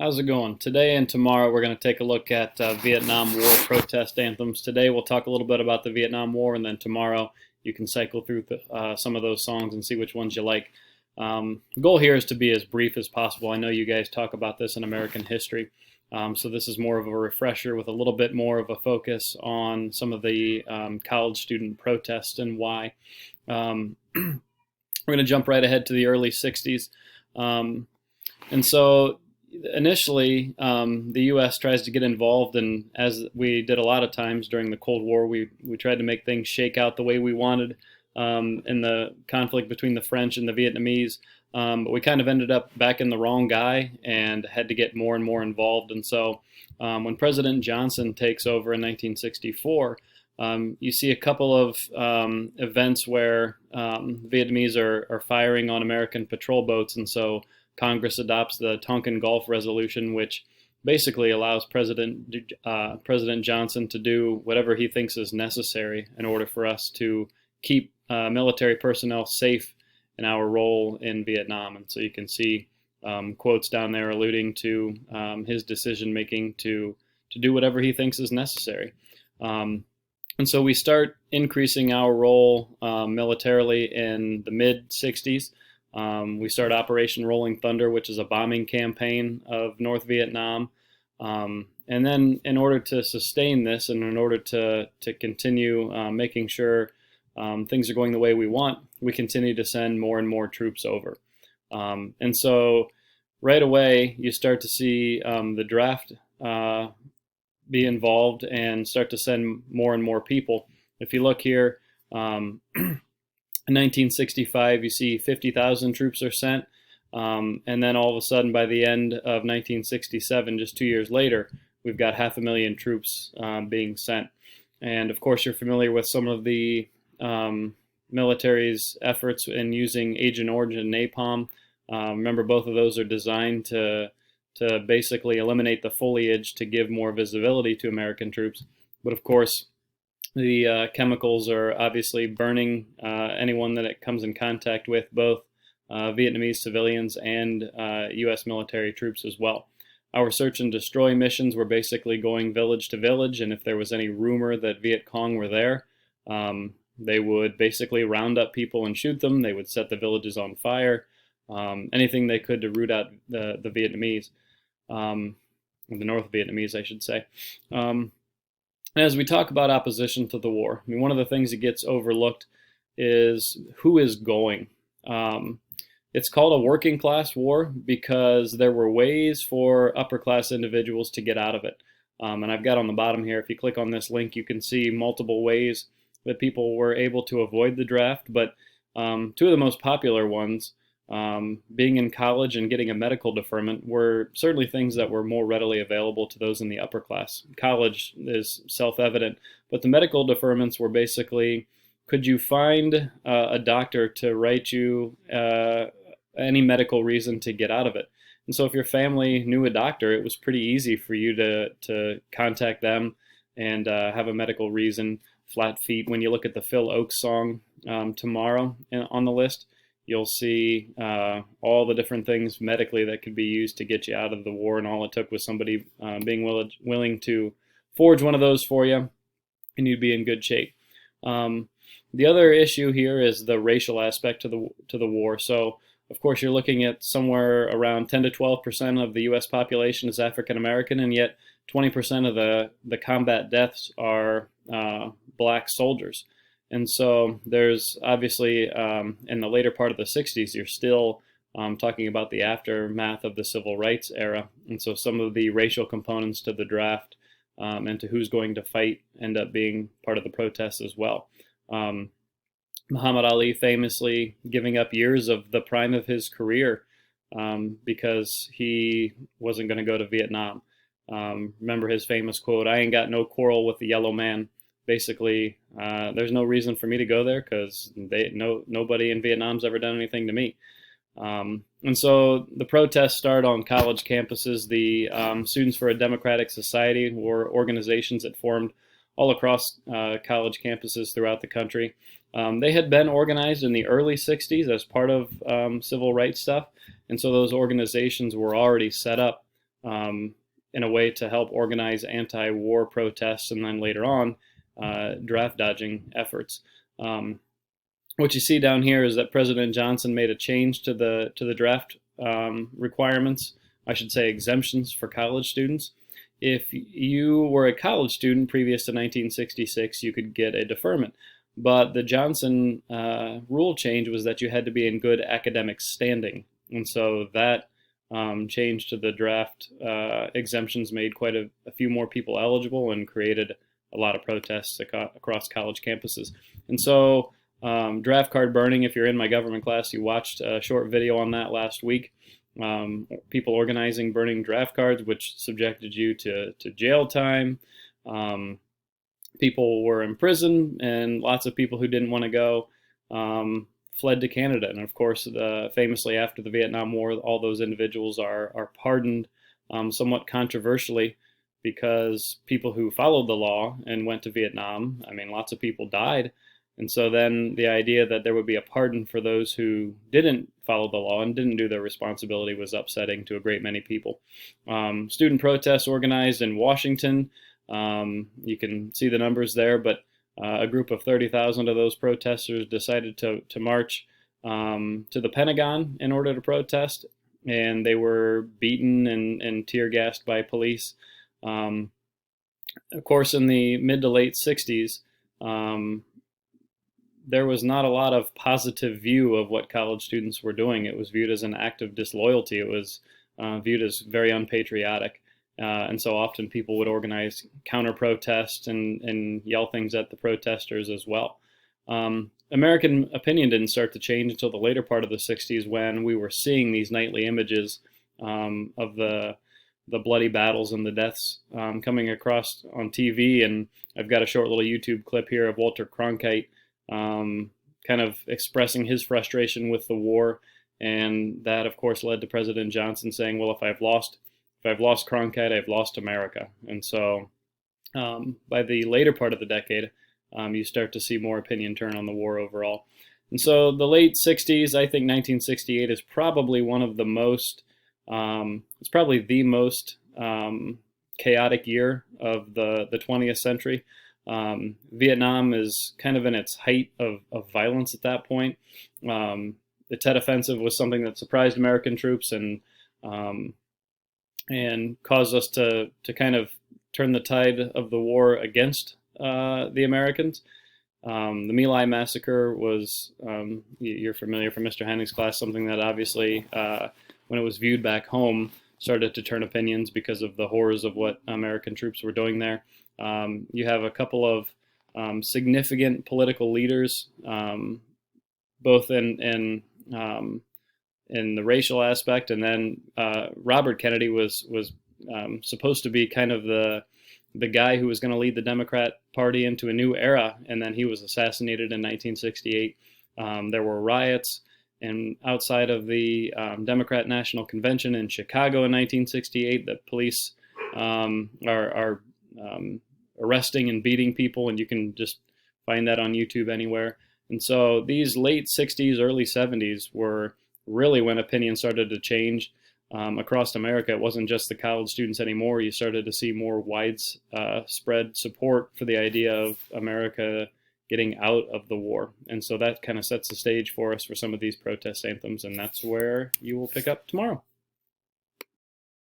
How's it going? Today and tomorrow we're going to take a look at Vietnam War protest anthems. Today we'll talk a little bit about the Vietnam War, and then tomorrow you can cycle through some of those songs and see which ones you like. The goal here is to be as brief as possible. I know you guys talk about this in American history, so this is more of a refresher with a little bit more of a focus on some of the college student protests and why. We're going to jump right ahead to the early 60s. And so initially, the U.S. tries to get involved, and as we did a lot of times during the Cold War, we tried to make things shake out the way we wanted in the conflict between the French and the Vietnamese. But we kind of ended up backing the wrong guy and had to get more and more involved. And so when President Johnson takes over in 1964, you see a couple of events where Vietnamese are firing on American patrol boats, and so Congress adopts the Tonkin Gulf Resolution, which basically allows President Johnson to do whatever he thinks is necessary in order for us to keep military personnel safe in our role in Vietnam. And so you can see quotes down there alluding to his decision making to do whatever he thinks is necessary. And so we start increasing our role militarily in the mid-60s. We start Operation Rolling Thunder, which is a bombing campaign of North Vietnam. And then in order to sustain this and in order to continue making sure things are going the way we want, we continue to send more and more troops over. And so right away, you start to see the draft be involved and start to send more and more people. If you look here, in 1965, you see 50,000 troops are sent, and then all of a sudden, by the end of 1967, just 2 years later, we've got 500,000 troops being sent. And of course, you're familiar with some of the military's efforts in using Agent Orange and napalm. Remember, both of those are designed to basically eliminate the foliage to give more visibility to American troops. But of course, the chemicals are obviously burning anyone that it comes in contact with, both Vietnamese civilians and U.S. military troops as well. Our search and destroy missions were basically going village to village, and if there was any rumor that Viet Cong were there, they would basically round up people and shoot them. They would set the villages on fire, anything they could to root out the Vietnamese, the North Vietnamese, I should say. As we talk about opposition to the war, I mean, one of the things that gets overlooked is who is going. It's called a working class war because there were ways for upper class individuals to get out of it. And I've got on the bottom here, if you click on this link, you can see multiple ways that people were able to avoid the draft. But two of the most popular ones, being in college and getting a medical deferment, were certainly things that were more readily available to those in the upper class. College is self-evident, but the medical deferments were basically, could you find a doctor to write you any medical reason to get out of it? And so if your family knew a doctor, it was pretty easy for you to contact them and have a medical reason. Flat feet. When you look at the Phil Oakes song, Tomorrow, on the list, you'll see all the different things medically that could be used to get you out of the war, and all it took was somebody being willing to forge one of those for you, and you'd be in good shape. The other issue here is the racial aspect to the war. So, of course, you're looking at somewhere around 10 to 12% of the U.S. population is African American, and yet 20% of the combat deaths are black soldiers. And so there's obviously, in the later part of the 60s, you're still talking about the aftermath of the civil rights era. And so some of the racial components to the draft and to who's going to fight end up being part of the protests as well. Muhammad Ali famously giving up years of the prime of his career because he wasn't going to go to Vietnam. Remember his famous quote, "I ain't got no quarrel with the yellow man." Basically, there's no reason for me to go there because nobody in Vietnam's ever done anything to me. And so the protests start on college campuses. The Students for a Democratic Society were organizations that formed all across college campuses throughout the country. They had been organized in the early 60s as part of civil rights stuff, and so those organizations were already set up in a way to help organize anti-war protests and then later on draft dodging efforts. What you see down here is that President Johnson made a change to the draft requirements, I should say exemptions for college students. If you were a college student previous to 1966, you could get a deferment. But the Johnson rule change was that you had to be in good academic standing. And so that change to the draft exemptions made quite a few more people eligible and created a lot of protests across college campuses. And so draft card burning, if you're in my government class, you watched a short video on that last week. People organizing burning draft cards, which subjected you to jail time. People were in prison, and lots of people who didn't want to go fled to Canada. And of course, famously after the Vietnam War, all those individuals are pardoned somewhat controversially, because people who followed the law and went to Vietnam, I mean, lots of people died. And so then the idea that there would be a pardon for those who didn't follow the law and didn't do their responsibility was upsetting to a great many people. Student protests organized in Washington. You can see the numbers there, but a group of 30,000 of those protesters decided to march to the Pentagon in order to protest, and they were beaten and tear gassed by police. Of course, in the mid to late 60s, there was not a lot of positive view of what college students were doing. It was viewed as an act of disloyalty. It was viewed as very unpatriotic. And so often people would organize counter-protests and yell things at the protesters as well. American opinion didn't start to change until the later part of the 60s, when we were seeing these nightly images of the bloody battles and the deaths coming across on TV. And I've got a short little YouTube clip here of Walter Cronkite kind of expressing his frustration with the war, and that of course led to President Johnson saying, well, if I've lost Cronkite, I've lost America. And so by the later part of the decade, you start to see more opinion turn on the war overall. And so the late 60s, I think 1968 is probably one of the most, it's probably the most chaotic year of the 20th century. Vietnam is kind of in its height of violence at that point. The Tet Offensive was something that surprised American troops and caused us to kind of turn the tide of the war against the Americans. The My Lai massacre was, you're familiar from Mr. Henning's class, something that obviously, when it was viewed back home, started to turn opinions because of the horrors of what American troops were doing there. You have a couple of significant political leaders, both in the racial aspect, and then Robert Kennedy was supposed to be kind of the guy who was going to lead the Democrat Party into a new era, and then he was assassinated in 1968. There were riots, and outside of the Democrat National Convention in Chicago in 1968, the police are arresting and beating people, and you can just find that on YouTube anywhere. And so these late 60s, early 70s were really when opinion started to change across America. It wasn't just the college students anymore. You started to see more widespread support for the idea of America getting out of the war. And so that kind of sets the stage for us for some of these protest anthems, and that's where you will pick up tomorrow.